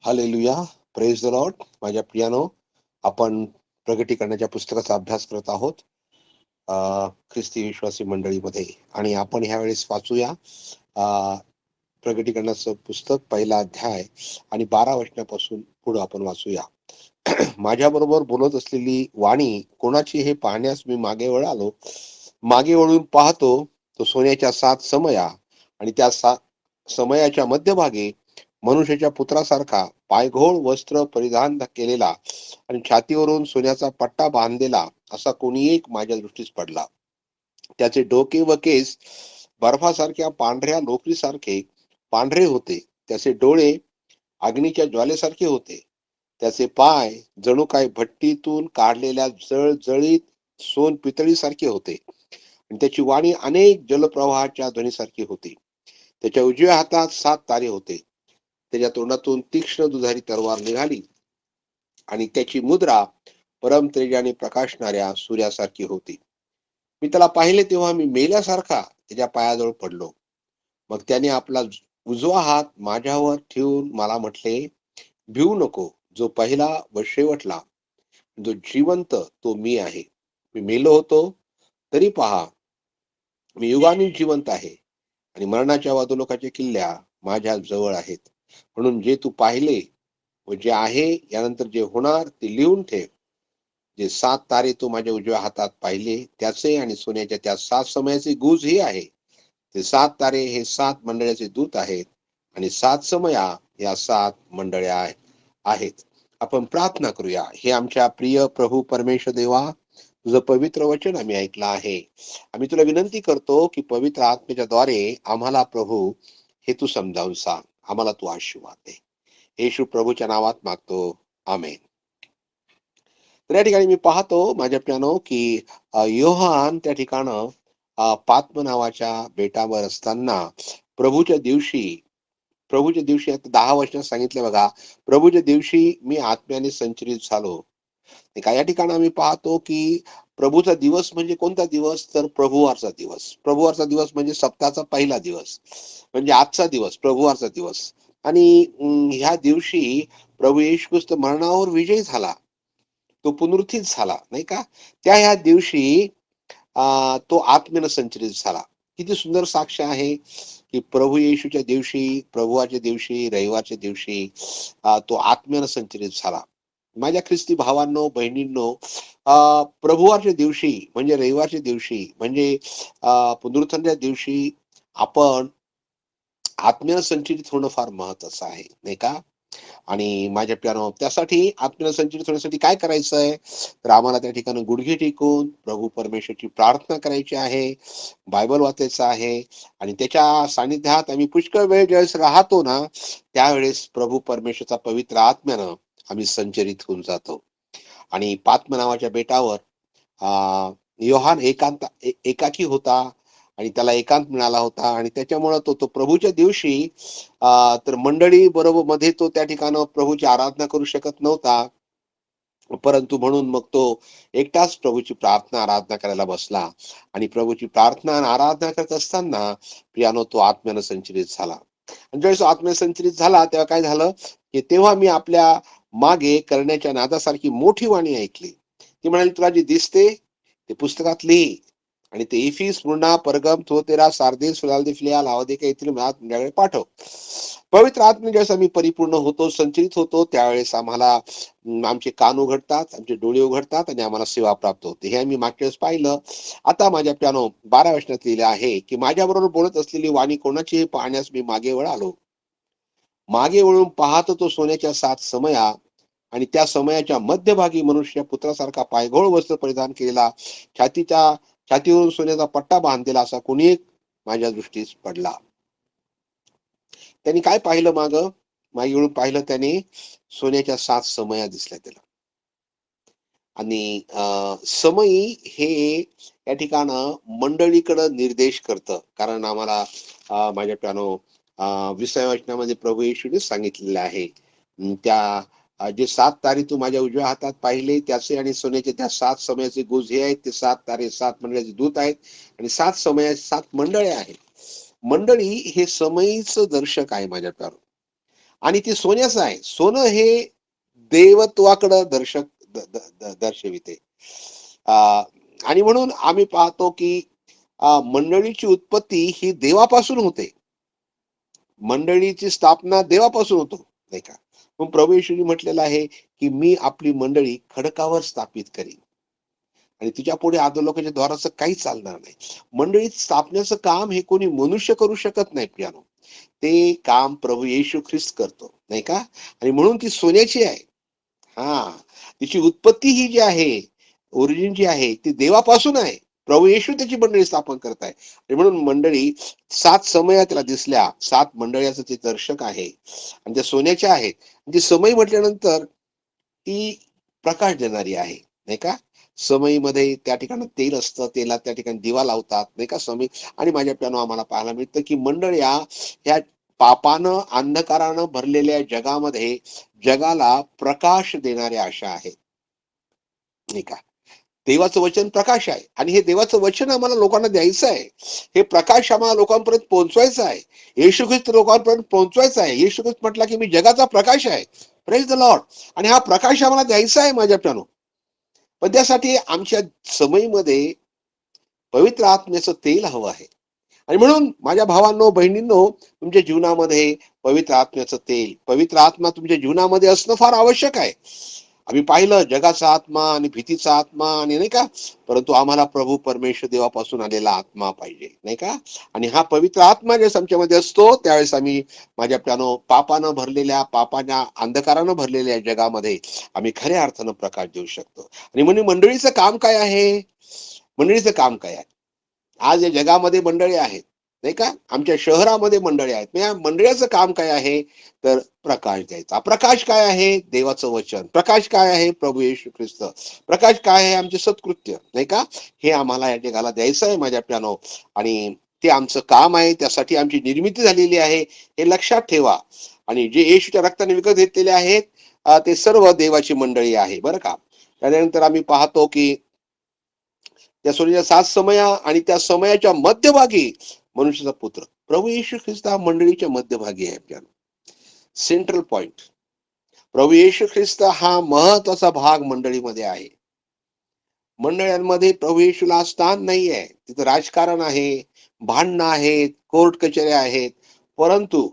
Hallelujah. Praise the Lord. माझ्या प्रियानो, आपण प्रगटीकरणाच्या पुस्तकाचा अभ्यास करत आहोत ख्रिस्ती विश्वासी मंडळीमध्ये. आणि आपण ह्या वेळेस वाचूया प्रगटीकरणाचं पुस्तक पहिला अध्याय आणि 12 वचनापासून पुढे आपण वाचूया. माझ्या बरोबर बोलत असलेली वाणी कोणाची हे पाहण्यास मी मागे वळालो. मागे वळून पाहतो तो सोन्याच्या 7 समया आणि त्या समयाच्या मध्यभागी मनुष्याच्या पुत्रासारखा पायघोळ वस्त्र परिधान केलेला आणि छातीवरून सोन्याचा पट्टा बांधलेला असा कोणी एक माझ्या दृष्टीस पडला. त्याचे डोके व केस बर्फासारख्या पांढऱ्या लोकरीसारखे पांढरे होते. त्याचे डोळे अग्नीच्या ज्वालेसारखे होते. त्याचे पाय जणू काही भट्टीतून काढलेल्या जळजळीत सोन पितळीसारखे होते आणि त्याची वाणी अनेक जलप्रवाहाच्या ध्वनीसारखी होती. त्याच्या उजव्या हातात 7 तारे होते. त्याच्या तोंडातून तीक्ष्ण दुधारी तलवार निघाली आणि त्याची मुद्रा परम तेजाने प्रकाशणाऱ्या सूर्यासारखी होती. मी त्याला पाहिले तेव्हा मी मेल्यासारखा त्याच्या पायाजवळ पडलो. मग त्याने आपला उजवा हात माझ्यावर ठेवून मला म्हटले, भिवू नको. जो पहिला व शेवटला, जो जिवंत तो मी आहे. मी मेलो होतो, तरी पहा मी युगाने जिवंत आहे आणि मरणाच्या वादोलोकाच्या किल्ल्या माझ्या जवळ आहेत. म्हणून जे तू पाहिले व जे आहे यानंतर जे होणार ते लिहून ठेव. जे 7 तारे तू माझ्या उजव्या हातात पाहिले त्याचे आणि सोन्याच्या त्या 7 समयाचे गुज हे आहे. ते 7 तारे हे 7 मंडळाचे दूत आहेत आणि 7 समया या 7 मंडळ्या आहेत. आपण प्रार्थना करूया. हे आमच्या प्रिय प्रभू परमेश्वर देवा, तुझं पवित्र वचन आम्ही ऐकलं आहे. आम्ही तुला विनंती करतो की पवित्र आत्म्याच्या द्वारे आम्हाला प्रभू हे तू समजावून सांग. आम्हाला तू आशीर्वाद दे. येशू प्रभूच्या नावात मागतो. आमेन. तर या ठिकाणी मी पाहतो माझ्या प्रियानो की योहान त्या ठिकाणं पात्म नावाच्या बेटावर असताना प्रभूच्या दिवशी आता 10 वर्षात सांगितले बघा, प्रभूच्या दिवशी मी आत्म्याने संचलित झालो. या ठिकाणी आम्ही पाहतो की प्रभूचा दिवस म्हणजे कोणता दिवस, तर प्रभुवारचा दिवस. प्रभुवारचा दिवस म्हणजे सप्ताहाचा पहिला दिवस, म्हणजे आजचा दिवस, प्रभुवारचा दिवस. आणि ह्या दिवशी प्रभू येशू ख्रिस्त मरणावर विजयी झाला, तो पुनरुत्थित झाला, नाही का. ह्या दिवशी तो आत्म्यानं संचलित झाला. किती सुंदर साक्ष आहे की प्रभू येशूच्या दिवशी, प्रभुवाच्या दिवशी, रविवारच्या दिवशी तो आत्म्यानं संचलित झाला. माझ्या ख्रिस्ती भावांनो, बहिणींनो, प्रभुवाच्या दिवशी म्हणजे रविवारच्या दिवशी म्हणजे पुनरुत्थानाच्या दिवशी आपण आत्म्यानं संचलित होणं फार महत्वाचं आहे, नाही का. आणि माझ्या प्रियानो, त्यासाठी आत्म्यानं संचलित होण्यासाठी काय करायचंय, तर आम्हाला त्या ठिकाणी गुडघे टेकून प्रभू परमेश्वरची प्रार्थना करायची आहे, बायबल वाचायचं आहे. आणि त्याच्या सानिध्यात आम्ही पुष्कळ वेळ ज्यावेळेस राहतो ना, त्यावेळेस प्रभू परमेश्वरचा पवित्र आत्म्यानं आम्ही संचलित होऊन जातो. आणि पात्म नावाच्या बेटावर योहान एकाकी होता आणि त्याला एकांत मिळाला होता. आणि त्याच्यामुळे तो प्रभूच्या दिवशी तर मंडळी बरोबर मध्ये तो त्या ठिकाणी प्रभूची आराधना करू शकत नव्हता. परंतु म्हणून मग तो एकटाच प्रभूची प्रार्थना आराधना करायला बसला. आणि प्रभूची प्रार्थना आणि आराधना करत असताना प्रियानो तो आत्म्यानं संचलित झाला. आणि ज्यावेळेस आत्म्यानं संचलित झाला तेव्हा काय झालं की तेव्हा मी आपल्या मागे करण्याच्या नादासारखी मोठी वाणी ऐकली. ती म्हणाली, तुला जे दिसते ते पुस्तकात लिही आणि ते इफिस, स्मुर्ना, परगम, थुअतेरा, सार्दिस, फिलाडेल्फिया, लाओदिकिया येथील मंडळाकडे पाठव. पवित्र आत्म्याने ज्यावेळेस आम्ही परिपूर्ण होतो, संचलित होतो, त्यावेळेस आम्हाला आमचे कान उघडतात, आमचे डोळे उघडतात आणि आम्हाला सेवा प्राप्त होते. हे आम्ही मागच्या वेळेस पाहिलं. आता माझ्या प्यानो 12 वचनात लिहिले आहे की माझ्या बरोबर बोलत असलेली वाणी कोणाची पाहण्यास मी मागे वळालो. मागे वळून पाहत तो सोन्याच्या 7 समया आणि त्या समयाच्या मध्यभागी मनुष्य पुत्रासारखा पायघोळ वस्त्र परिधान केलेला, छातीवरून सोन्याचा पट्टा बांधलेला असा कोणी एक माझ्या दृष्टीस पडला. त्यांनी काय पाहिलं, मागे वळून पाहिलं, त्याने सोन्याच्या 7 समया दिसल्या त्याला. आणि समयी हे या ठिकाणं मंडळीकडे निर्देश करतं. कारण आम्हाला माझ्या प्यानो 20व्या वचनामध्ये प्रभू येशूने सांगितलेलं आहे, जे 7 तारे तू माझ्या उजव्या हातात पाहिले त्याचे आणि सोन्याचे त्या 7 समयाचे गुज हे आहेत. ते 7 तारे 7 मंडळाचे दूत आहेत आणि 7 समय 7 मंडळे आहेत. मंडळी हे समयीचं दर्शक आहे माझ्या प्यानो. आणि ते सोन्याचं आहे. सोनं हे देवत्वाकडं दर्शविते. आणि म्हणून आम्ही पाहतो की मंडळीची उत्पत्ती ही देवापासून होते. मंडळीची स्थापना देवापासून होतो, नाही का? मग प्रभू येशूंनी म्हटलेलं आहे की मी आपली मंडळी खडकावर स्थापित करीन आणि तिच्या पुढे अधोलोकाच्या द्वाराचं काही चालणार नाही. मंडळी स्थापण्याचं काम हे कोणी मनुष्य करू शकत नाही प्रियानो. ते काम प्रभू येशू ख्रिस्त करतो, नाही का? आणि म्हणून ती सोन्याची आहे. हा, तिची उत्पत्ती ही जी आहे, ओरिजिन जी आहे ती देवापासून आहे. प्रभू येशू त्याची मंडळी स्थापन करत आहे. आणि म्हणून मंडळी 7 समया त्याला दिसल्या. 7 मंडळीचं ते दर्शक आहे आणि त्या सोन्याच्या आहेत. ती समई म्हटल्यानंतर ती प्रकाश देणारी आहे, नाही का? समईमध्ये त्या ठिकाणी तेल असतं, तेलात त्या ठिकाणी दिवा लावतात, नाही का? समई. आणि माझ्या प्यानो आम्हाला पाहायला मिळतं की मंडळ्या ह्या पापानं अंधकारानं भरलेल्या जगामध्ये जगाला प्रकाश देणाऱ्या अशा आहेत, नाही का? देवाचं वचन प्रकाश आहे आणि हे देवाचं वचन आम्हाला लोकांना द्यायचं आहे. हे प्रकाश आम्हाला लोकांपर्यंत पोहोचवायचं आहे. येशू ख्रिस्त लोकांपर्यंत पोहोचवायचं आहे. येशू ख्रिस्त म्हटला की मी जगाचा प्रकाश आहे. Praise the Lord. आणि हा प्रकाश आम्हाला द्यायचा आहे माझ्या प्यानो. पण त्यासाठी आमच्या समयीमध्ये पवित्र आत्म्याचं तेल हवं आहे. आणि म्हणून माझ्या भावांनो, बहिणींनो, तुमच्या जीवनामध्ये पवित्र आत्म्याचं तेल, पवित्र आत्मा तुमच्या जीवनामध्ये असणं फार आवश्यक आहे. आम्ही पाहिलं जगाचा आत्मा आणि भीतीचा आत्मा आणि नाही का, परंतु आम्हाला प्रभू परमेश्वर देवापासून आलेला आत्मा पाहिजे, नाही का? आणि हा पवित्र आत्मा ज्यावेळेस आमच्यामध्ये असतो त्यावेळेस आम्ही माझ्या प्यानो पापानं भरलेल्या, पापाच्या अंधकारानं भरलेल्या जगामध्ये आम्ही खऱ्या अर्थानं प्रकाश देऊ शकतो. आणि म्हणून मंडळीचं काम काय आहे? मंडळीचं काम काय आहे? आज या जगामध्ये मंडळी आहेत, नाही का? आमच्या शहरामध्ये मंडळी आहेत. या मंडळाचं काम काय आहे? तर प्रकाश द्यायचा. प्रकाश काय आहे? देवाचं वचन. प्रकाश काय आहे? प्रभू येशू ख्रिस्त. प्रकाश काय आहे? आमचे सत्कृत्य, नाही का? हे आम्हाला या जगाला द्यायचं आहे माझ्या प्यानो. आणि ते आमचं काम आहे. त्यासाठी आमची निर्मिती झालेली आहे, हे लक्षात ठेवा. आणि जे येशूच्या रक्ताने विकत घेतलेले आहेत ते सर्व देवाची मंडळी आहे, बरं का? त्यानंतर आम्ही पाहतो की त्या सोन्याच्या 7 समया आणि त्या समयाच्या मध्यभागी मनुष्याचा पुत्र प्रभू येशू ख्रिस्त हा मंडळीच्या मध्यभागी आहे. आपल्याला सेंट्रल पॉइंट प्रभू येशू ख्रिस्त हा महत्वाचा भाग मंडळीमध्ये आहे. मंडळांमध्ये प्रभू येशूला स्थान नाही आहे. तिथं राजकारण आहे, भांडणं आहेत, कोर्ट कचेऱ्या आहेत. परंतु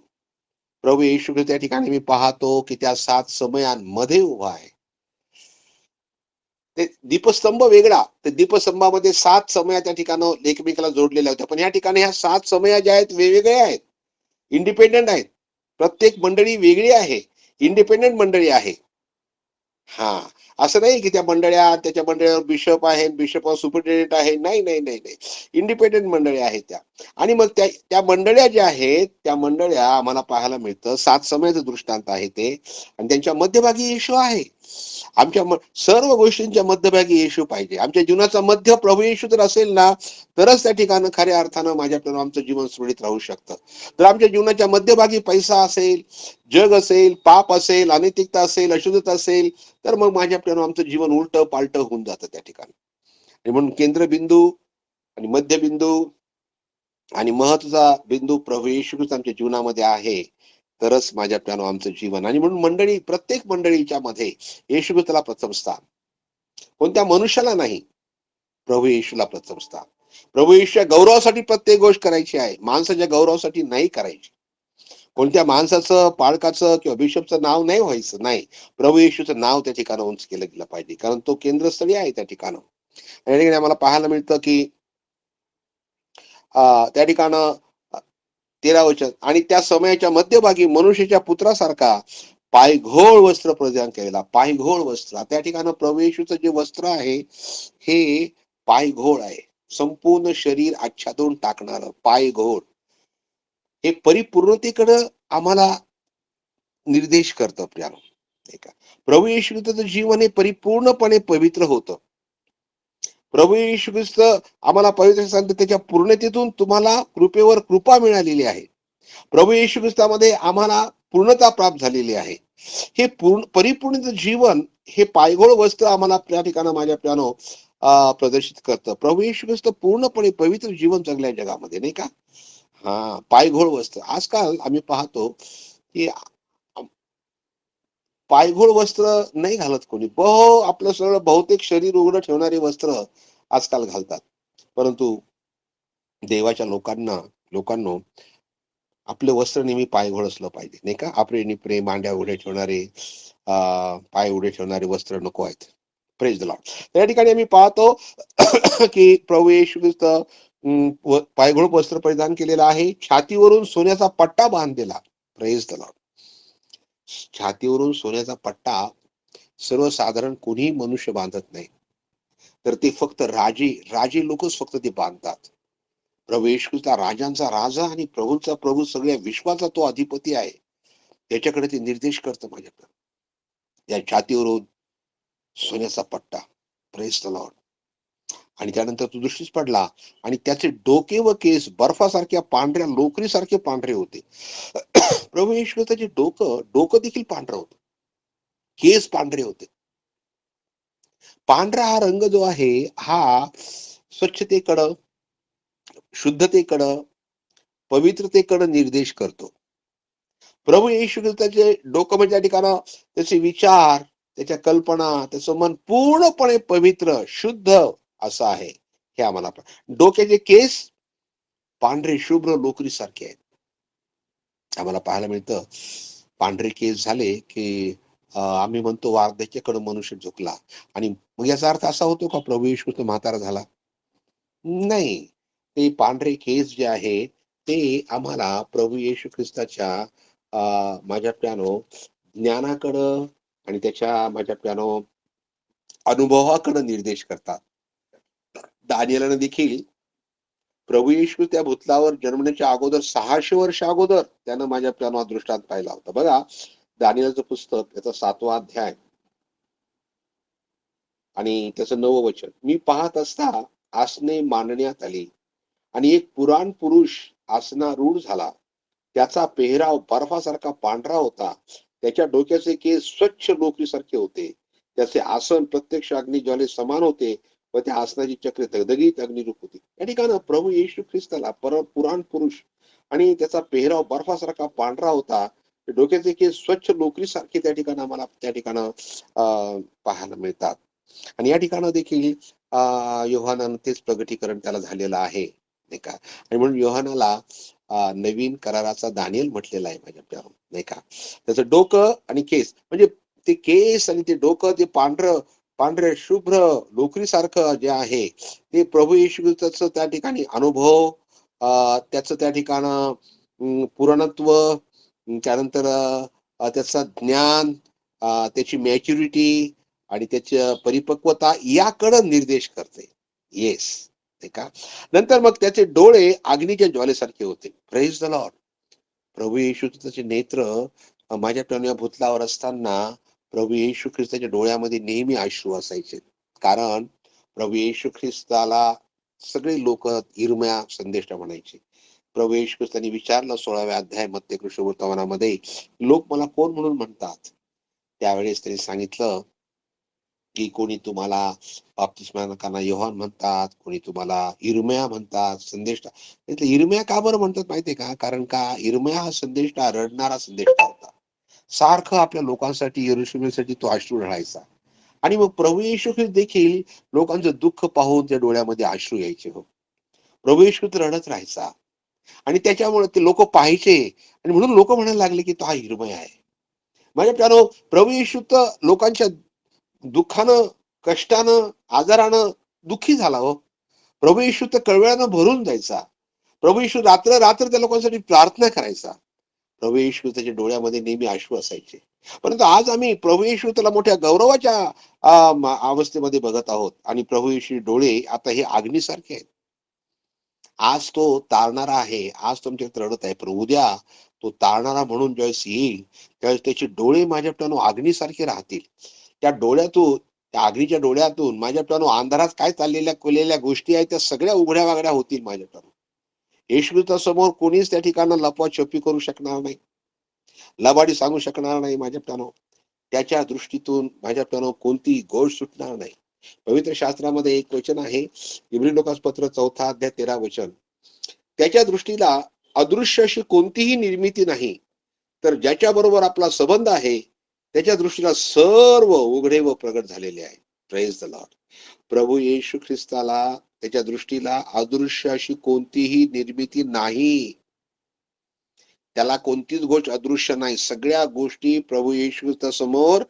प्रभू येशू ख्रिस्त त्या ठिकाणी मी पाहतो की त्या 7 समयांमध्ये उभा आहे. ते दीपस्तंभ वेगळा, ते दीपस्तंभामध्ये 7 समया त्या ठिकाणी एकमेकाला जोडलेल्या होत्या. पण या ठिकाणी ह्या 7 समया ज्या आहेत वेगवेगळ्या आहेत, इंडिपेंडंट आहेत. प्रत्येक मंडळी वेगळी आहे, इंडिपेंडंट मंडळी आहे. हा, असं नाही की त्या मंडळ्या त्याच्या मंडळावर बिशप आहे, बिशपवर सुपरिटेंडेंट आहे. नाही नाही नाही नाही, इंडिपेंडंट मंडळी आहेत त्या. आणि मग त्या त्या मंडळ्या ज्या आहेत त्या मंडळ्या आम्हाला पाहायला मिळतं 7 समयाचं दृष्टांत आहे ते. आणि त्यांच्या मध्यभागी येशू आहे. आमच्या सर्व गोष्टींच्या मध्यभागी येशू पाहिजे. आमच्या जीवनाचा मध्य प्रभू येशू जर असेल ना, तरच त्या ठिकाणी खऱ्या अर्थानं माझ्याकडून आमचं जीवन सुरळीत राहू शकतं. तर आमच्या जीवनाच्या मध्यभागी पैसा असेल, जग असेल, पाप असेल, अनैतिकता असेल, अशुद्धता असेल, तर मग माझ्याकडून आमचं जीवन उलट पालट होऊन जातं त्या ठिकाणी. आणि म्हणून केंद्रबिंदू आणि मध्यबिंदू आणि महत्वाचा बिंदू प्रभू येशू ख्रिस्त आमच्या जीवनामध्ये आहे, तरच माझ्या प्यानो आमचं जीवन. आणि म्हणून मंडळी, प्रत्येक मंडळीच्या मध्ये येशू ख्रिस्ताला प्रथम स्थान. कोणत्या मनुष्याला नाही, प्रभू येशूला प्रथम स्थान. प्रभू येशूच्या गौरवासाठी प्रत्येक गोष्ट करायची आहे, माणसाच्या गौरवासाठी नाही करायची. कोणत्या माणसाचं, पाळकाचं किंवा बिशपचं नाव नाही व्हायचं, नाही. प्रभू येशूचं नाव त्या ठिकाणी उंच केलं गेलं पाहिजे, कारण तो केंद्रस्थळी आहे त्या ठिकाणी. आणि आम्हाला पाहायला मिळतं की त्या ठिकाणं 13 वचन, आणि त्या समयाच्या मध्यभागी मनुष्याच्या पुत्रासारखा पायघोळ वस्त्र परिधान केलेला. पायघोळ वस्त्र, त्या ठिकाणी प्रभू येशूचं जे वस्त्र आहे हे पायघोळ आहे. संपूर्ण शरीर आच्छादून टाकणार पायघोळ, हे परिपूर्णतेकडे आम्हाला निर्देश करतं प्रियानो, नाही का? प्रभू येशूचं जीवन हे परिपूर्णपणे पवित्र होतं. प्रभू येशू ख्रिस्त आम्हाला पवित्र सांगतो त्याच्या पूर्णतेतून तुम्हाला कृपेवर कृपा मिळालेली आहे. प्रभू येशू ख्रिस्तामध्ये आम्हाला पूर्णता प्राप्त झालेली आहे. हे परिपूर्ण जीवन हे पायघोळ वस्त्र आम्हाला त्या ठिकाणी माझ्या प्यानो प्रदर्शित करतं. प्रभू येशू ख्रिस्त पूर्णपणे पवित्र जीवन जगल्या जगामध्ये, नाही का? हा, पायघोळ वस्त्र. आजकाल आम्ही पाहतो की पायघोळ वस्त्र नाही घालत कोणी. आपलं सगळं बहुतेक शरीर उघडं ठेवणारी वस्त्र आजकाल घालतात. परंतु देवाच्या लोकांनो, आपले वस्त्र नेहमी पायघोळ असलं पाहिजे, नाही का? आपले निपरे मांड्या उघडे ठेवणारे, पाय उघडे ठेवणारे वस्त्र नको आहेत. Praise the Lord. त्या ठिकाणी आम्ही पाहतो की प्रभू येशू ख्रिस्त पायघोळ वस्त्र परिधान केलेलं आहे, छातीवरून सोन्याचा पट्टा बांधलेला. Praise the Lord. छातीवरून सोन्याचा पट्टा सर्वसाधारण कोणीही मनुष्य बांधत नाही, तर ते फक्त राजे लोकच फक्त ते बांधतात. प्रभू येशू ख्रिस्त राजांचा राजा आणि प्रभूंचा प्रभू, सगळ्या विश्वाचा तो अधिपती आहे. त्याच्याकडे ते निर्देश करतं माझ्याकडे. या छातीवरून सोन्याचा पट्टा. Praise the Lord. आणि त्यानंतर तो दृष्टीस पडला आणि त्याचे डोके व केस बर्फासारख्या पांढऱ्या लोकरीसारखे पांढरे होते. प्रभू येशू ख्रिस्ताचे डोकं देखील पांढरं होतं, केस पांढरे होते. पांढरा हा रंग जो आहे, हा स्वच्छतेकडं, शुद्धतेकडं, पवित्रतेकडं निर्देश करतो. प्रभू येशू ख्रिस्ताचे डोकं म्हणजे त्या ठिकाणं त्याचे विचार, त्याच्या कल्पना, त्याचं मन पूर्णपणे पवित्र, शुद्ध असं आहे. हे आम्हाला डोक्याचे केस पांढरे शुभ्र लोकरीसारखे आहेत. आम्हाला पाहायला मिळतं, पांढरे केस झाले की आम्ही म्हणतो वार्धक्याकडे मनुष्य झुकला. आणि मग याचा अर्थ असा होतो का प्रभू येशू ख्रिस्त म्हातारा झाला? नाही. ते पांढरे केस जे आहे, ते आम्हाला प्रभू येशू ख्रिस्ताच्या माझ्या प्यानो ज्ञानाकडं आणि त्याच्या माझ्या प्यानो अनुभवाकडे निर्देश करतात. दानिएलानं देखील प्रभू येशू त्या भूतलावर जन्मण्याच्या अगोदर 600 वर्ष अगोदर त्यानं माझ्या प्यानो दृष्टांत पाहिला होता. बघा, दानिएलचं पुस्तक त्याचा 7वा अध्याय आणि त्याचं 9वं वचन. मी पाहत असता आसने मांडण्यात आली आणि एक पुराण पुरुष आसनारूढ झाला. त्याचा पेहराव बर्फासारखा पांढरा होता. त्याच्या डोक्याचे केस स्वच्छ लोकरीसारखे होते. त्याचे आसन प्रत्यक्ष अग्निज्वाले समान होते व त्या आसनाची चक्रे दगदगीत अग्निरूप होती. या ठिकाणी प्रभू येशू ख्रिस्ताला पुराण पुरुष आणि त्याचा पेहराव बर्फासारखा पांढरा होता. डोक्याचे केस स्वच्छ लोकरीसारखे त्या ठिकाणी आम्हाला त्या ठिकाणं पाहायला मिळतात. आणि या ठिकाणं देखील योहानानं तेच प्रगटीकरण त्याला झालेलं आहे, नाही का? आणि म्हणून योहानाला नवीन कराराचा दानिएल म्हटलेला आहे माझ्या प्यारो, नाही का? त्याचं डोकं आणि केस म्हणजे ते केस आणि ते डोकं, ते पांढरे शुभ्र लोकरीसारखं जे आहे, ते प्रभू येशू ख्रिस्ताचं त्या ठिकाणी अनुभव, त्याचं त्या ठिकाणं पूर्णत्व, त्यानंतर त्याचं ज्ञान, त्याची मॅच्युरिटी आणि त्याची परिपक्वता याकडे निर्देश करते. येस, नाही का? नंतर मग त्याचे डोळे अग्नीच्या ज्वालेसारखे होते. Praise the lord. प्रभू येशू ख्रिस्ताचे नेत्र माझ्या प्यानो भूतलावर असताना प्रभू येशू ख्रिस्ताच्या डोळ्यामध्ये नेहमी अश्रू असायचे. कारण प्रभू येशू ख्रिस्ताला सगळे लोक इरम्या संदेष्ट म्हणायचे. प्रभू येशू ख्रिस्ताने विचारलं 16व्या अध्याय मत्ते कृष्णवर्तमानामध्ये, लोक मला कोण म्हणून म्हणतात? त्यावेळेस त्यांनी सांगितलं की कोणी तुम्हाला बाप्तिस्मा योहान म्हणतात, कोणी तुम्हाला इर्म्या म्हणतात, संदेष्टा. इर्म्या का बरं म्हणतात माहितीये का? कारण का इर्म्या हा संदेष्टा रडणारा संदेष्टा होता. सारखं आपल्या लोकांसाठी, यरूशलेमसाठी तो अश्रू ढळायचा. आणि मग प्रभू येशू ख्रिस्त देखील लोकांचं दुःख पाहून त्या डोळ्यामध्ये अश्रू यायचे. हो, प्रभू येशू ख्रिस्त रडत राहायचा आणि त्याच्यामुळे ते लोक पाहायचे आणि म्हणून लोक म्हणायला लागले की तो हा इर्मय आहे. माझ्या प्यारो, प्रभू येशू तर लोकांच्या दुःखानं, कष्टानं, आजारानं दुःखी झाला. हो, प्रभू येशू तर कळवळ्यानं भरून जायचा. प्रभू येशू रात्र रात्र त्या लोकांसाठी प्रार्थना करायचा. प्रभू येशू त्याच्या डोळ्यामध्ये नेहमी अश्रू असायचे. परंतु आज आम्ही प्रभू येशू त्याला मोठ्या गौरवाच्या अवस्थेमध्ये बघत आहोत आणि प्रभू येशू डोळे आता हे अग्नीसारखे आहेत. आज तो तारणारा आहे, आज तुमच्या रडत आहे, पण उद्या तो तारणारा म्हणून ज्यावेळेस येईल त्यावेळेस त्याचे डोळे माझ्या प्यानो अग्नीसारखे राहतील. त्या डोळ्यातून, त्या अग्नीच्या डोळ्यातून माझ्या प्यानो अंधारात काय कोलेल्या गोष्टी आहेत त्या सगळ्या उघड्या वागड्या होतील माझ्या प्यानो. येशू समोर कोणीच त्या ठिकाणी लपवाछपवी करू शकणार नाही, लबाडी सांगू शकणार नाही माझ्या प्यानो. त्याच्या दृष्टीतून माझ्या प्यानो कोणती गोष्ट सुटणार नाही. पवित्र शास्त्रामध्ये एक वचन आहे, इब्री लोकास पत्र 4 अध्याय 13 वचन. त्याच्या दृष्टीला अदृश्य अशी कोणतीही निर्मिती नाही, तर ज्याच्या बरोबर आपला संबंध आहे त्याच्या दृष्टीला सर्व उघडे व प्रगट झालेले आहे. Praise the lord. प्रभू येशू ख्रिस्ताला त्याच्या दृष्टीला अदृश्य अशी कोणतीही निर्मिती नाही. त्याला कोणतीच गोष्ट अदृश्य नाही. सगळ्या गोष्टी प्रभू येशू समोर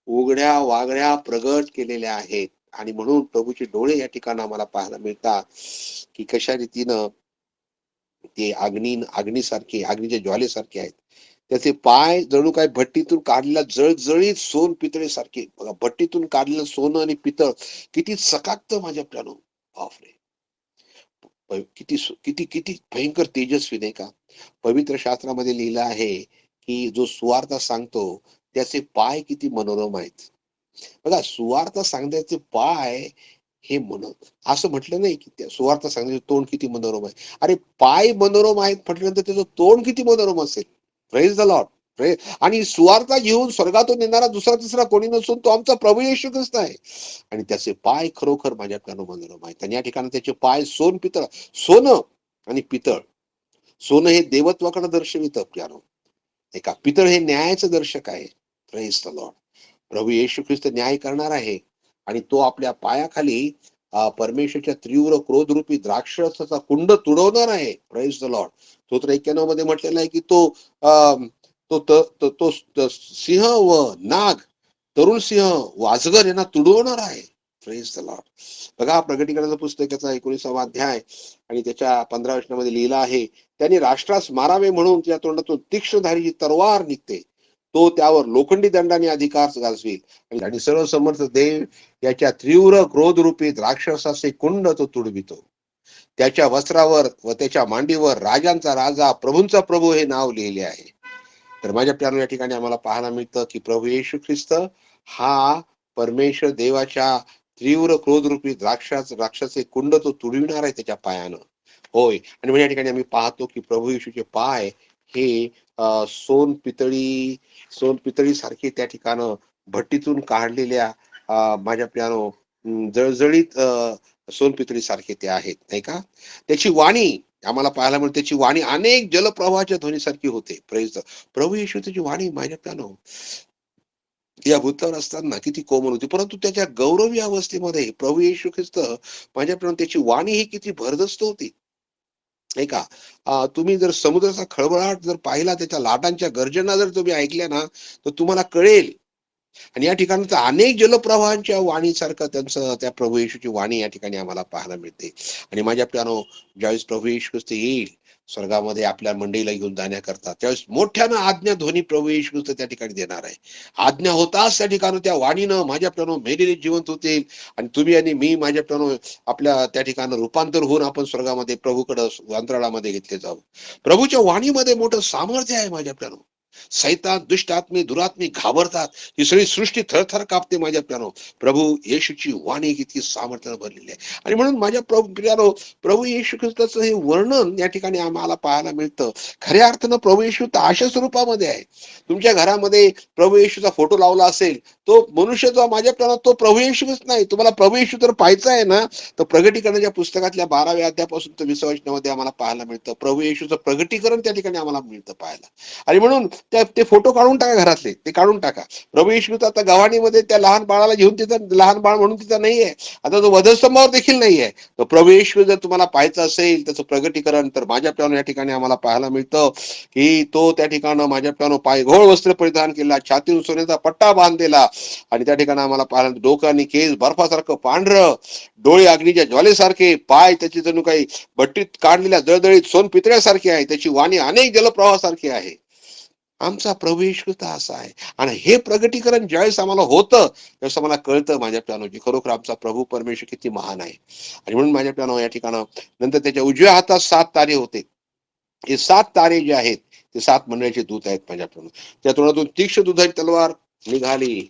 उघड्या वागड्या प्रगट केलेल्या आहेत. आणि म्हणून प्रभूचे डोळे या ठिकाणी आम्हाला पाहायला मिळतात की कशा रीतीनं ते अग्नीसारखे, अग्नीच्या ज्वालेसारखे आहेत. त्याचे पाय जणू काय भट्टीतून काढलेल्या जळजळीत सोन पितळेसारखे. बघा, भट्टीतून काढलेलं सोनं आणि पितळ किती चकाकतं माझ्या प्यानो. बापरे, किती किती किती भयंकर तेजस्वी, नाही का? पवित्र शास्त्रामध्ये लिहिलं आहे की जो सुवार्ता सांगतो त्याचे पाय किती मनोरम आहेत. बघा, सुवार्थ सांगण्याचे पाय हे असं म्हटलं नाही की त्या सुवार्थ सांगण्याचे तोंड किती मनोरम आहे. अरे, पाय मनोरम आहेत म्हटल्यानंतर त्याचं तोंड किती मनोरम असेल. Praise the Lord. आणि सुवार्ता घेऊन स्वर्गातून येणारा दुसरा तिसरा कोणी नसून तो आमचा प्रभू येशू ख्रिस्त आहे. आणि त्याचे पाय खरोखर माझ्या प्यानो मनोरम आहेत. आणि या ठिकाणी त्याचे पाय सोन पितळ, सोनं आणि पितळ. सोनं हे देवत्वाकडे दर्शवितं प्यानो, एका पितळ हे न्यायाचं दर्शक आहे. Praise the lord. प्रभू येशू ख्रिस्त न्याय करणार आहे आणि तो आपल्या पायाखाली परमेश्वरच्या तीव्र क्रोधरूपी द्राक्षाचा कुंड तुडवणार आहे. Praise the Lord. तो तर 91 मध्ये म्हटलेला आहे की तो सिंह व नाग, तरुण सिंह व अजगर यांना तुडवणार आहे. Praise the Lord. बघा, प्रकटीकरणाचं पुस्तकाचा 19वा अध्याय आणि त्याच्या 15 वचनामध्ये लिहिलं आहे, त्यांनी राष्ट्रास मारावे म्हणून त्या तोंडातून तीक्ष्णधारीची तलवार निघते. तो त्यावर लोखंडी दंडाने अधिकार गाजवेल आणि सर्व समर्थ देव याच्या तीव्र क्रोधरूपी राक्षसाचे कुंड तो तुडवितो. त्याच्या वस्त्रावर व त्याच्या मांडीवर राजांचा राजा, प्रभूंचा प्रभू हे नाव लिहिले आहे. तर माझ्या प्यानो, या ठिकाणी आम्हाला पाहायला मिळतं की प्रभू येशू ख्रिस्त हा परमेश्वर देवाच्या तीव्र क्रोधरूपी राक्षसाचे कुंड तो तुडविणार आहे त्याच्या पायानं. होय. आणि म्हणजे या ठिकाणी आम्ही पाहतो की प्रभू येशूचे पाय हे सोन पितळी सारखे त्या ठिकाणं भट्टीतून काढलेल्या माझ्या प्यानो जळजळीत सोन पितळी सारखे ते आहेत, नाही का? त्याची वाणी आम्हाला पाहायला मिळते. त्याची वाणी अनेक जलप्रवाहाच्या ध्वनीसारखी होते. प्रभू येशू त्याची वाणी माझ्या प्यानो या भूतावर असताना किती कोमल होती, परंतु त्याच्या गौरवी अवस्थेमध्ये प्रभू येशू ख्रिस्त माझ्या प्यानो त्याची वाणी ही किती भरदस्त होती, नाही का? तुम्ही जर समुद्राचा खळबळाट जर पाहिला, त्याच्या लाटांच्या गर्जना जर तुम्ही ऐकल्या ना, तर तुम्हाला कळेल. आणि या ठिकाणी अनेक जलप्रवाहांच्या वाणीसारखं त्यांचं त्या प्रभू येशूची वाणी या ठिकाणी आम्हाला पाहायला मिळते. आणि माझ्या प्यानो, ज्यावेळेस प्रभू येशू ख्रिस्त येईल स्वर्गामध्ये आपल्या मंडळीला घेऊन जाण्याकरता, त्यावेळेस मोठ्यानं आज्ञा ध्वनी प्रभू येशू ख्रिस्त त्या ठिकाणी देणार आहे. आज्ञा होताच त्या ठिकाणी त्या वाणीनं माझ्या प्यानो मेलेले जिवंत होतील आणि तुम्ही आणि मी माझ्या प्यानो आपल्या त्या ठिकाणी रूपांतर होऊन आपण स्वर्गामध्ये प्रभूकडे अंतराळामध्ये घेतले जाऊ. प्रभूच्या वाणीमध्ये मोठं सामर्थ्य आहे माझ्या प्यानो. सैतान, दुष्ट आत्मे, दुरात्मे घाबरतात. ही सगळी सृष्टी थरथर कापते माझ्या प्यानो. प्रभू येशूची वाणी किती सामर्थ्यानं भरलेली आहे. आणि म्हणून माझ्या प्रभू येशू ख्रिस्ताचं हे वर्णन या ठिकाणी आम्हाला पाहायला मिळतं. खऱ्या अर्थानं प्रभू येशू तर अशा स्वरूपामध्ये आहे. तुमच्या घरामध्ये प्रभू येशूचा फोटो लावला असेल, तो मनुष्य जो माझ्या प्यानो तो प्रभू येशूच नाही. तुम्हाला प्रभू येशू जर पाहायचा आहे ना, तर प्रगटीकरणाच्या पुस्तकातल्या 12व्या अध्यायापासून तर 20व्या वचनामध्ये आम्हाला पाहायला मिळतं. प्रभू येशूचं प्रगटीकरण त्या ठिकाणी आम्हाला मिळतं पाहायला. आणि म्हणून ते फोटो काढून टाका घरातले, ते काढून टाका. प्रभू येशू आता गव्हाणीमध्ये त्या लहान बाळाला घेऊन तिथं लहान बाळ म्हणून तिथं नाहीये. आता तो वधस्तंभावर देखील नाहीये. तर प्रभू येशू जर तुम्हाला पाहायचं असेल त्याचं प्रगटीकरण, तर माझ्या प्यानो या ठिकाणी आम्हाला पाहायला मिळतं की तो त्या ठिकाणी माझ्या प्यानो पायघोळ वस्त्र परिधान केला, छातीवर सोन्याचा पट्टा बांधलेला आणि त्या ठिकाणी आम्हाला पाहायला डोकं आणि केस बर्फासारखं पांढरं, डोळे अग्नीच्या ज्वालेसारखे, पाय त्याची जणू काही भट्टीत काढलेल्या जळजळीत सोन पितळ्यासारखे आहे, त्याची वाणी अनेक जलप्रवाहासारखी आहे. आमचा प्रभू येशू तर असा आहे. आणि हे प्रगटीकरण ज्यावेळेस आम्हाला होतं त्यावेळेस आम्हाला कळतं माझ्या प्यानो की खरोखर आमचा प्रभू परमेश्वर किती महान आहे. आणि म्हणून माझ्या प्यानो या ठिकाणं नंतर त्याच्या उजव्या हातात 7 तारे होते. हे 7 तारे जे आहेत ते 7 मंडळाचे दूत आहेत माझ्या प्यानो. त्या तोंडातून तीक्ष्ण दुधाची तलवार निघाली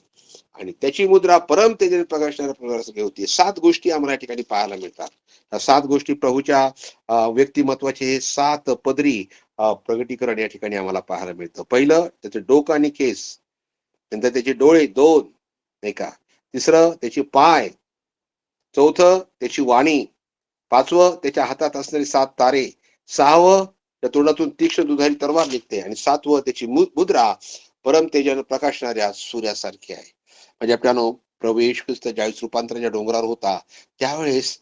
आणि त्याची मुद्रा परम तेजने प्रकाशणाऱ्या प्रकारासारखी होती. 7 गोष्टी आम्हाला या ठिकाणी पाहायला मिळतात. त्या 7 गोष्टी प्रभूच्या व्यक्तिमत्वाचे हे 7 पदरी प्रगटीकरण या ठिकाणी आम्हाला पाहायला मिळतं. पहिलं त्याचं डोकं आणि केस, नंतर त्याचे डोळे 2, नाही का? तिसरं त्याचे पाय, चौथं त्याची वाणी, पाचवं त्याच्या हातात असणारे 7 तारे, सहावं त्या तोंडातून तीक्ष्ण दुधारी तलवार निघते आणि सातवं त्याची मुद्रा परम तेजाने प्रकाशणाऱ्या सूर्यासारखी आहे. म्हणजे आपल्यानो प्रभू येशू ख्रिस्त ज्यावेळेस रूपांतराच्या डोंगरावर होता, त्यावेळेस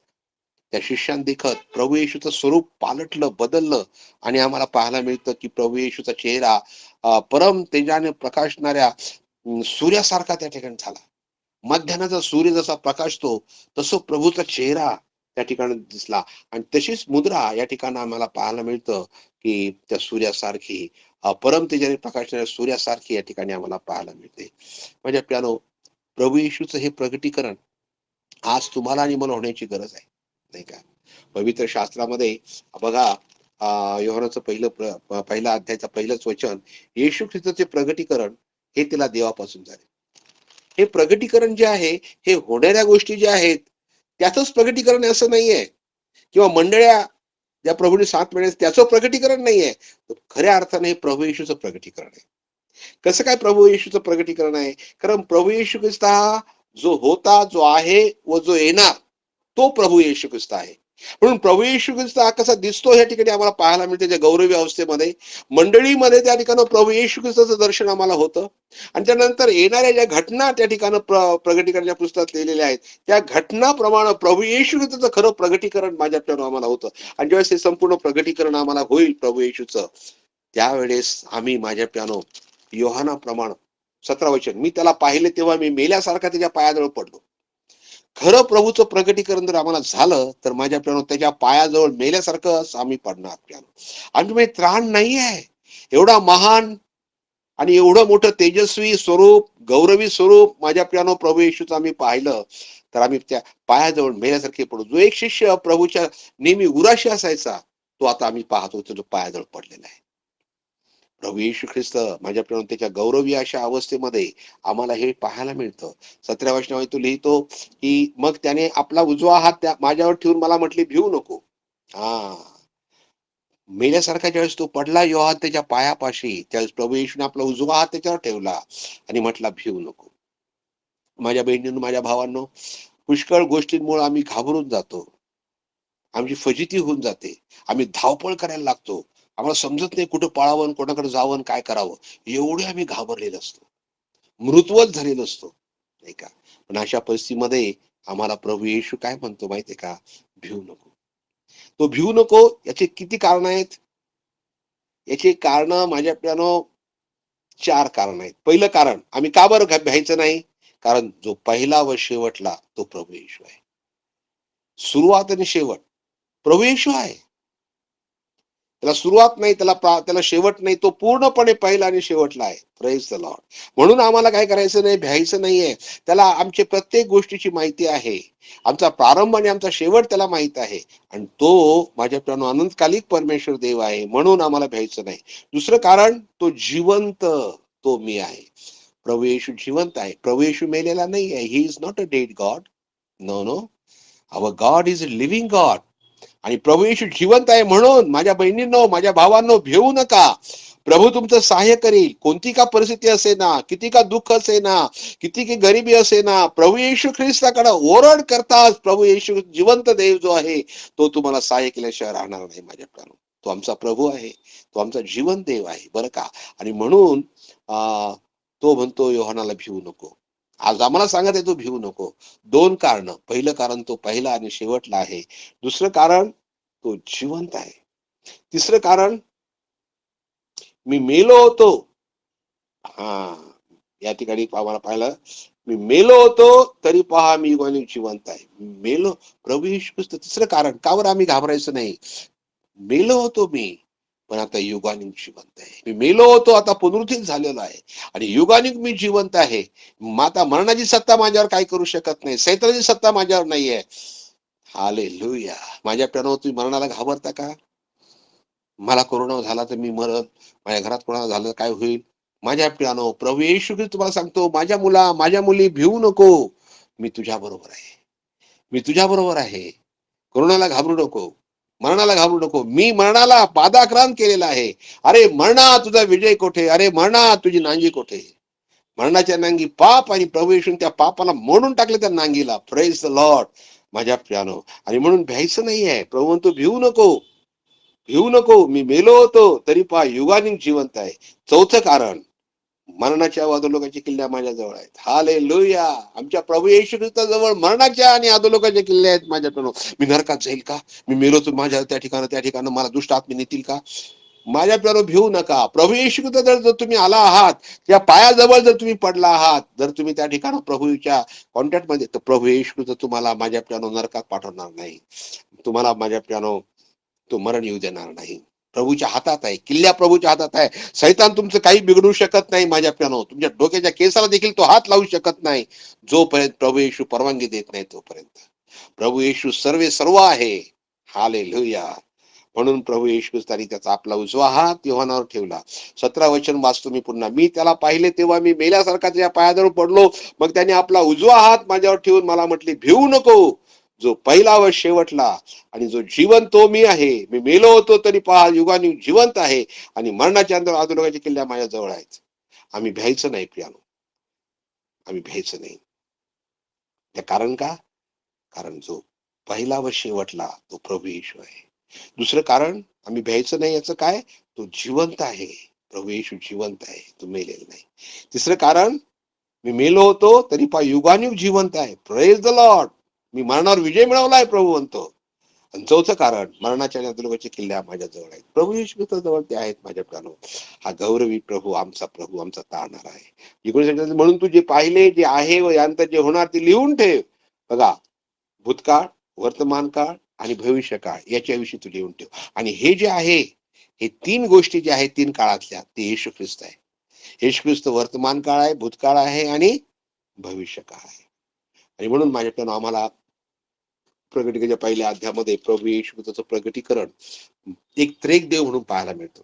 त्या शिष्यां देखत प्रभू येशूचं स्वरूप पालटलं, बदललं आणि आम्हाला पाहायला मिळतं की प्रभू येशूचा चेहरा परम तेजाने प्रकाशणाऱ्या सूर्यासारखा त्या ठिकाणी झाला. मध्यानाचा सूर्य जसा प्रकाशतो तसं प्रभूचा चेहरा त्या ठिकाणी दिसला आणि तशीच मुद्रा या ठिकाणी आम्हाला पाहायला मिळतं की त्या सूर्यासारखी परम तेजाने प्रकाशणाऱ्या सूर्यासारखी या ठिकाणी आम्हाला पाहायला मिळते. म्हणजे प्यानो प्रभू येशूचं हे प्रगटीकरण आज तुम्हाला आणि मला होण्याची गरज आहे, नाही का? पवित्र शास्त्रामध्ये बघा, योहानाचं पहिला अध्यायाचं पहिलंच वचन, येशू ख्रिस्ताचे प्रगटीकरण हे तिला देवापासून झाले. हे प्रगटीकरण जे आहे, हे होणाऱ्या गोष्टी ज्या आहेत त्याचंच प्रगटीकरण आहे असं नाहीये, किंवा मंडळ्या ज्या प्रभूने 7 महिने त्याचं प्रगटीकरण नाहीये. खऱ्या अर्थाने हे प्रभू येशूचं प्रगटीकरण आहे. कसं काय प्रभू येशूचं प्रगटीकरण आहे? कारण प्रभू येशू ख्रिस्त हा जो होता, जो आहे व जो येणार, तो प्रभू येशू ख्रिस्त आहे. म्हणून प्रभू येशू ख्रिस्त हा कसा दिसतो या ठिकाणी आम्हाला पाहायला मिळते त्या गौरवी अवस्थेमध्ये. मंडळीमध्ये त्या ठिकाणी प्रभू येशू ख्रिस्ताचं दर्शन आम्हाला होतं आणि त्यानंतर येणाऱ्या ज्या घटना त्या ठिकाणी प्रगटीकरणाच्या पुस्तकात लिहिलेल्या आहेत, त्या घटनाप्रमाणे प्रभू येशू ख्रिस्ताचं खरं प्रगटीकरण माझ्याकडे आम्हाला होतं. आणि ज्यावेळेस हे संपूर्ण प्रगटीकरण आम्हाला होईल प्रभू येशूचं, त्यावेळेस आम्ही माझ्या प्यानो योहानाप्रमाणे 17 वचन, मी त्याला पाहिले तेव्हा मी मेल्यासारखा त्याच्या पायाजवळ पडलो. खरं प्रभूचं प्रगटीकरण जर आम्हाला झालं तर माझ्या प्यानो त्याच्या पायाजवळ मेल्यासारखं आम्ही पडणार प्यानो. आणि तुम्ही त्राण नाही आहे, एवढा महान आणि एवढं मोठं तेजस्वी स्वरूप, गौरवी स्वरूप माझ्या प्यानो प्रभू येशूचं आम्ही पाहिलं तर आम्ही त्या पायाजवळ मेल्यासारखे पडू. जो एक शिष्य प्रभूच्या नेहमी उराशी असायचा, तो आता आम्ही पाहतो तो पायाजवळ पडलेला आहे. प्रभू येशू ख्रिस्त माझ्या प्रेम त्याच्या गौरवी अशा अवस्थेमध्ये आम्हाला हे पाहायला मिळतं. 17व्या वचनामध्ये तो लिहितो की मग त्याने आपला उजवा हात त्या माझ्यावर ठेवून मला म्हटले, भिवू नको. हा, मेल्यासारखा ज्यावेळेस तो पडला योहान त्याच्या पायापाशी, त्यावेळेस प्रभू येशूने आपला उजवा हात त्याच्यावर ठेवला आणि म्हटला, भिवू नको. माझ्या बहिणींनो, माझ्या भावांनो, पुष्कळ गोष्टींमुळे आम्ही घाबरून जातो, आमची फजिती होऊन जाते, आम्ही धावपळ करायला लागतो, आम्हाला समजत नाही कुठं पळावं, कोणाकडे जावं, काय करावं. एवढे आम्ही घाबरलेलो असतो, मृत्वच झालेलो असतो, नाही का? पण अशा परिस्थितीमध्ये आम्हाला प्रभू येशू काय म्हणतो माहितीये का? भिवू नको. तो भिवू नको याचे किती कारण आहेत? याचे कारण माझ्या प्यानो 4 कारण आहेत. पहिलं कारण, आम्ही का बरं भ्यायचं नाही? कारण जो पहिला व शेवटला तो प्रभू येशू आहे. सुरुवात आणि शेवट प्रभू येशू आहे. त्याला सुरुवात नाही, त्याला शेवट नाही, तो पूर्णपणे पहिला आणि शेवटला आहे. Praise the Lord. म्हणून आम्हाला काय करायचं नाही, भ्यायचं नाहीये. त्याला आमच्या प्रत्येक गोष्टीची माहिती आहे. आमचा प्रारंभ आणि आमचा शेवट त्याला माहित आहे. आणि तो माझ्या प्रियानो अनंतकालिक परमेश्वर देव आहे, म्हणून आम्हाला भ्यायचं नाही. दुसरं कारण, तो जिवंत, तो मी आहे. प्रभू येशू जिवंत आहे. प्रभू येशू मेलेला नाही आहे. He is not a dead God. No no, our God is a living God. आणि प्रभू येशू जिवंत आहे, म्हणून माझ्या बहिणींनो, माझ्या भावांनो, भिवू नका. प्रभू तुमचं सहाय्य करील. कोणती का परिस्थिती असे ना, किती का दुःख असे ना, किती की गरिबी असे ना, प्रभू येशू ख्रिस्ताकडे ओरड करताच प्रभू येशू जिवंत देव जो आहे, तो तुम्हाला सहाय्य केल्याशिवाय राहणार नाही माझ्या प्राणो. तो आमचा प्रभू आहे, तो आमचा जिवंत देव आहे, बरं का? आणि म्हणून तो म्हणतो योहानाला, भिवू नको. आज आम्हाला सांगत आहे, तो भिवू नको. 2 कारण. पहिलं कारण, तो पहिला आणि शेवटला आहे. दुसरं कारण, तो जिवंत आहे. तिसरं कारण, मी मेलो होतो. हा, या ठिकाणी आम्हाला पाहिलं, मी मेलो होतो तरी पहा मी जिवंत आहे. मेलो प्रभू येशू ख्रिस्त. तिसरं कारण, का बरं आम्ही घाबरायचं नाही? मेलो होतो मी, पण आता युगानिक जिवंत आहे. मी मेलो होतो, आता पुनरुत्थित झालेलो आहे आणि युगानिक मी जिवंत आहे. आता मरणाची सत्ता माझ्यावर काय करू शकत नाही, सैतानाची सत्ता माझ्यावर नाहीये. हालेलुया. माझ्या प्रणव, तुम्ही मरणाला घाबरता का? मला कोरोना झाला तर मी मरत, माझ्या घरात कोणाला झालं तर काय होईल? माझ्या प्रियानो, प्रभू येशू ख्रिस्त तुम्हाला सांगतो, माझ्या मुला, माझ्या मुली, भिवू नको. मी तुझ्या बरोबर आहे. मी तुझ्या बरोबर आहे. कोरोनाला घाबरू नको, मरणाला घाबरू नको. मी मरणाला पादाक्रांत केलेला आहे. अरे मरणा, तुझा विजय कोठे? अरे मरणा, तुझी नांगी कोठे? मरणाच्या नांगी पाप, आणि प्रभू येशूने त्या पापाला मोडून टाकले त्या नांगीला. प्रेज द लॉर्ड माझ्या प्रियानो. आणि म्हणून भ्यायचं नाहीये. प्रभू म्हणतो, भिवू नको, भिवू नको. मी मेलो होतो तरी पहा युगानिक जिवंत आहे. चौथं कारण, मरणाच्या व अधोलोकाच्या किल्ल्या माझ्या जवळ आहेत. हालेलुया. आमच्या प्रभू येशू ख्रिस्ताजवळ मरणाच्या आणि अधोलोकाच्या किल्ल्या आहेत माझ्याकडून. मी नरकात जाईल का? मी मेलो तर माझ्या त्या ठिकाणी मला दुष्ट आत्मे नेतील का? माझ्या प्यारो भिवू नका. प्रभू येशू ख्रिस्त जर तुम्ही आला आहात, त्या पायाजवळ जर तुम्ही पडला आहात, जर तुम्ही त्या ठिकाणी प्रभूच्या कॉन्टॅक्ट मध्ये, तर प्रभू येशू ख्रिस्त तुम्हाला माझ्या प्यानो नरकात पाठवणार नाही. तुम्हाला माझ्या प्यानो तो मरण येऊ देणार नाही. प्रभूच्या हातात आहे, किल्ल्या प्रभूच्या हातात आहे. सैतान तुमचं काही बिघडू शकत नाही माझ्या प्यानो. तुमच्या डोक्याच्या केसाला देखील तो हात लावू शकत नाही, जोपर्यंत प्रभू येशू परवानगी देत नाही तोपर्यंत. प्रभू येशू सर्व आहे. हालेलुया. म्हणून प्रभू येशू ख्रिस्ताने त्याचा आपला उजवा हात योहानावर ठेवला. 17 वचन वाचतो मी पुन्हा. मी त्याला पाहिले तेव्हा मी मेल्यासारखा त्याच्या पायाजवळ पडलो. मग त्याने आपला उजवा हात माझ्यावर ठेवून मला म्हटले, भिवू नको. जो पहिला व शेवटला आणि जो जीवन तो मी आहे. मी मेलो होतो तरी पहा युगाने जिवंत आहे आणि मरणाच्या अंतर अधोलोकाच्या किल्ल्या माझ्या जवळ आहेत. आम्ही भ्यायचं नाही प्रियानो, आम्ही भ्यायचं नाही. त्या कारण का? कारण जो पहिला व शेवटला तो प्रभू येशू आहे. दुसरं कारण आम्ही भ्यायचं नाही याचं काय? तो जिवंत आहे. प्रभू येशू जिवंत आहे, तो मेलेला नाही. तिसरं कारण, मी मेलो होतो तरी पहा युगानुयुग जिवंत आहे. Praise the lord. मी मरणावर विजय मिळवलाय प्रभू म्हणतो. आणि चौथं कारण, मरणाच्या आणि अधोलोकाच्या किल्ल्या माझ्या जवळ आहेत. प्रभू येशू जवळ ते आहेत माझ्या प्राणो. हा गौरवी प्रभू, आमचा तारणार आहे. इकडे म्हणून तू जे पाहिले, जे आहे व यांतर जे होणार ते लिहून ठेव. बघा, भूतकाळ, वर्तमान काळ आणि भविष्य काळ याच्याविषयी तू लिहून ठेव. आणि हे जे आहे, हे 3 गोष्टी जे आहेत 3 काळातल्या, ते येशू ख्रिस्त आहे. येशू ख्रिस्त वर्तमान काळ आहे, भूतकाळ आहे आणि भविष्य काळ आहे. आणि म्हणून माझ्याकडून आम्हाला प्रगटिकेच्या पहिल्या अध्यायामध्ये प्रभू येशू ख्रिस्ताचं प्रगटीकरण एक त्रेक देव म्हणून पाहायला मिळतो.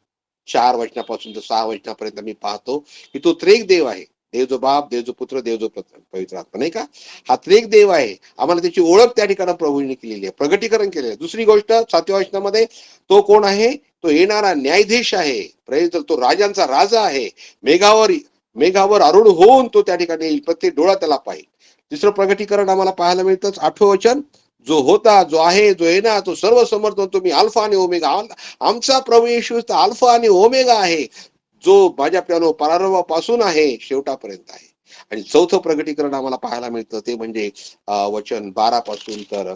4 वचनापासून तर 6 वचनापर्यंत मी पाहतो की तो त्रेक देव आहे. देव जो बाप, देव जो पुत्र, देव जो पवित्र आत्मा, नाही का? हा त्रेक देव आहे. आम्हाला त्याची ओळख त्या ठिकाणी प्रभूंनी केलेली आहे, प्रगटीकरण केलेलं आहे. दुसरी गोष्ट 7व्या वचनामध्ये, तो कोण आहे? तो येणारा न्यायाधीश आहे. प्रेज, तो राजांचा राजा आहे. मेघावर आरूढ होऊन तो त्या ठिकाणी येईल, प्रत्येक डोळा त्याला पाहिजे. तिसरं प्रगटीकरण आम्हाला पाहायला मिळतं 8वं वचन, जो होता, जो आहे, जो येणार, तो सर्व समर्थ, तुम्ही अल्फा आणि ओमेगा. आमचा प्रभू येशू अल्फा आणि ओमेगा आहे, जो माझ्या प्यानो परारंभापासून आहे, शेवटापर्यंत आहे. आणि चौथं प्रगटीकरण आम्हाला पाहायला मिळतं ते म्हणजे वचन 12 पासून तर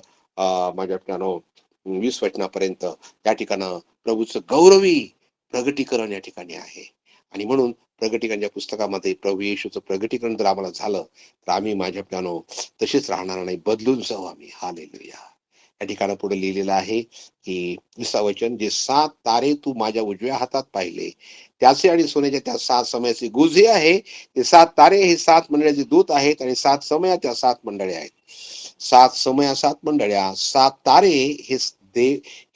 माझ्या प्यानो 20 वचनापर्यंत त्या ठिकाणं प्रभूचं गौरवी प्रगटीकरण या ठिकाणी आहे. आणि म्हणून प्रगटीकरणाच्या पुस्तकामध्ये प्रभू येशूचं प्रगटीकरण जर आम्हाला झालं, तर आम्ही माझ्या प्यानो तसेच राहणार नाही, बदलून जाऊ आम्ही. हालेलुया. या ठिकाणी पुढे लिहिलेलं आहे की 20 वचन, जे 7 तारे तू माझ्या उजव्या हातात पाहिले, त्याचे आणि सोन्याच्या त्या 7 समयाचे गुज हे आहे. ते 7 तारे हे 7 मंडळाचे दूत आहेत आणि 7 समया त्या 7 मंडळ्या आहेत. 7 समया 7 मंडळ्या, 7 तारे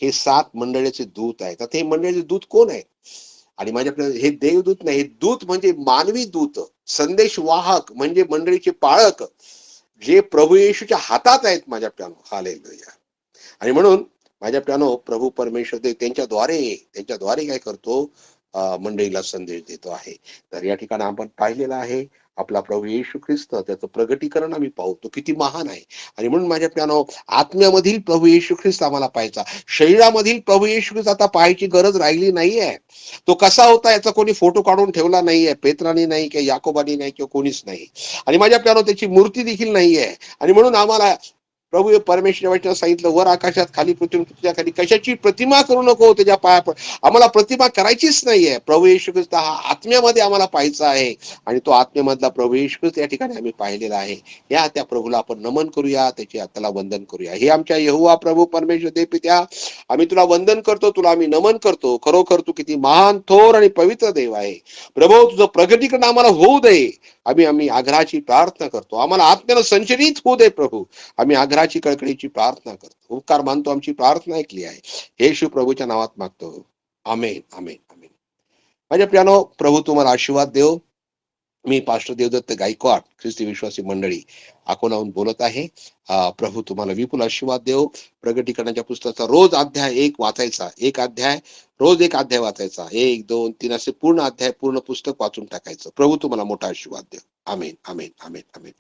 हे 7 मंडळाचे दूत आहेत. आता हे मंडळाचे दूत कोण आहेत? आणि माझ्या हे देवदूत नाही, हे दूत म्हणजे मानवी दूत, संदेश वाहक म्हणजे मंडळीचे पाळक, जे प्रभू येशूच्या हातात आहेत माझ्या प्यानो. हालेलुया. आणि म्हणून माझ्या प्यानो प्रभू परमेश्वर त्यांच्याद्वारे काय करतो? मंडळीला संदेश देतो आहे. तर या ठिकाणी आपण पाहिलेलं आहे आपला प्रभू येशू ख्रिस्त, त्याचं प्रगटीकरण आम्ही पाहू, तो किती महान आहे. आणि म्हणून माझ्या प्यानो आत्म्यामधील प्रभू येशू ख्रिस्त आम्हाला पाहायचा. शरीरामधील प्रभू येशू ख्रिस्त आता पाहायची गरज राहिली नाहीये. तो कसा होता याचा कोणी फोटो काढून ठेवला नाहीये, पेत्रानी नाही किंवा याकोबानी नाही किंवा कोणीच नाही. आणि माझ्या प्यानो त्याची मूर्ती देखील नाहीये. आणि म्हणून आम्हाला प्रभू परमेश्वर वचनात सांगितलं, वर आकाशात खाली पृथ्वीच्या खाली कशाची प्रतिमा करू नको, त्याच्या पाया पड. आम्हाला प्रतिमा करायचीच नाहीये. प्रभू येशू ख्रिस्त हा आत्म्यामध्ये आम्हाला पाहायचा आहे. आणि तो आत्म्यामधला प्रभू येशू ख्रिस्त या ठिकाणी आम्ही पाहिलेला आहे. या त्या प्रभूला आपण नमन करूया, त्याला वंदन करूया. हे आमच्या यहोवा प्रभू परमेश्वर देव पित्या, आम्ही तुला वंदन करतो, तुला आम्ही नमन करतो. खरोखर तू किती महान, थोर आणि पवित्र देव आहे. प्रभू, तुझं प्रगटीकरण आम्हाला होऊ दे. आम्ही आग्रहाची प्रार्थना करतो. आम्हाला आत्म्यानं संचलित होऊ दे प्रभू. आम्ही आग्रहाची कळकळीची प्रार्थना करतो. उपकार मानतो, आमची प्रार्थना ऐकली आहे. येशू प्रभूच्या नावात मागतो. आमेन, आमेन, आमेन. माझ्या प्रियानो, प्रभू तुम्हाला आशीर्वाद देव. मी पास्टर देवदत्त गायकवाड, ख्रिस्ती विश्वासी मंडळी अकोलाहून बोलत आहे. प्रभू तुम्हाला विपुल आशीर्वाद देव. प्रगटीकरणाच्या पुस्तकाचा रोज अध्याय 1 वाचायचा. रोज एक अध्याय वाचायचा. 1, 2, 3 असे पूर्ण अध्याय, पूर्ण पुस्तक वाचून टाकायचं. प्रभू तुम्हाला मोठा आशीर्वाद देव. आमेन, आमेन, आमेन, आमेन.